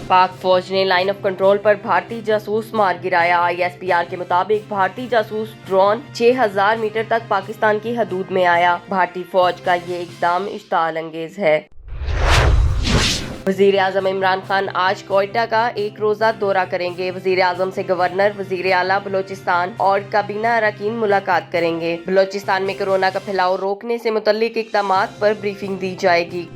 पाक फौज ने लाइन ऑफ कंट्रोल पर भारतीय जासूस मार गिराया। ISPR के मुताबिक भारतीय जासूस ड्रोन 6000 मीटर तक पाकिस्तान की हदूद में आया। भारतीय फौज का ये इकदाम इश्ताल अंगेज है। वज़ीर आज़म इमरान खान आज क्वेटा का एक रोजा दौरा करेंगे। वज़ीर आज़म से गवर्नर, वज़ीर आला बलोचिस्तान और काबीना अरकान मुलाकात करेंगे। बलोचिस्तान में कोरोना का फैलाव रोकने से मुतल्लिक इक़दामात पर ब्रीफिंग दी जाएगी।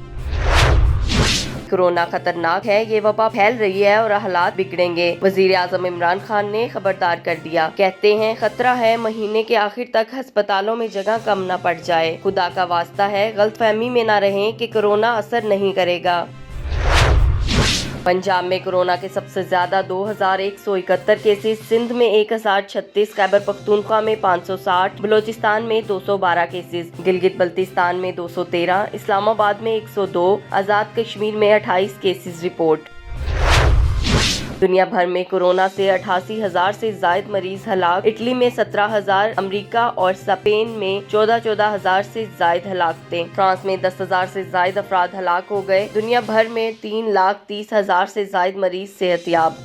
कोरोना खतरनाक है, ये वबा फैल रही है और हालात बिगड़ेंगे। वज़ीर आज़म इमरान खान ने खबरदार कर दिया। कहते हैं खतरा है महीने के आखिर तक अस्पतालों में जगह कम न पड़ जाए। खुदा का वास्ता है गलतफहमी में न रहें कि कोरोना असर नहीं करेगा। पंजाब में कोरोना के सबसे ज्यादा 2171 केसेस, सिंध में 1036, खैबर पख्तूनख्वा में 560, बलोचिस्तान में 212 केसेस, गिलगित बल्तिस्तान में 213, इस्लामाबाद में 102, आज़ाद कश्मीर में 28 केसेस रिपोर्ट। दुनिया भर में कोरोना से 88,000 से जायद मरीज हलाक। इटली में 17,000, अमेरिका और स्पेन में 14,000 से जायद हलाकतें। फ्रांस में 10,000 से जायद अफराद हलाक हो गए। दुनिया भर में 3,30,000 से जायद मरीज सेहतयाब।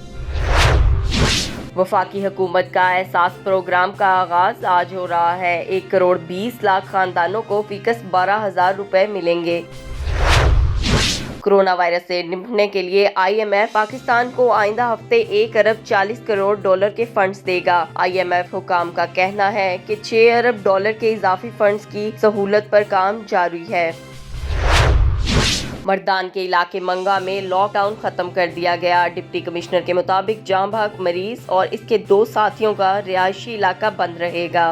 वफाकी हुकूमत का एहसास प्रोग्राम का आगाज आज हो रहा है। 1,20,00,000 खानदानों को फीकस 12,000 रुपए मिलेंगे। कोरोना वायरस से निपटने के लिए IMF पाकिस्तान को आइंदा हफ्ते 1,40 करोड़ के फंड्स देगा। IMF हुकाम का कहना है कि 6 अरब डॉलर के इजाफी फंड्स की सहूलत पर काम जारी है। मर्दान के इलाके मंगा में लॉकडाउन खत्म कर दिया गया। डिप्टी कमिश्नर के मुताबिक जांबाग मरीज और इसके 2 साथियों का रिहायशी इलाका बंद रहेगा।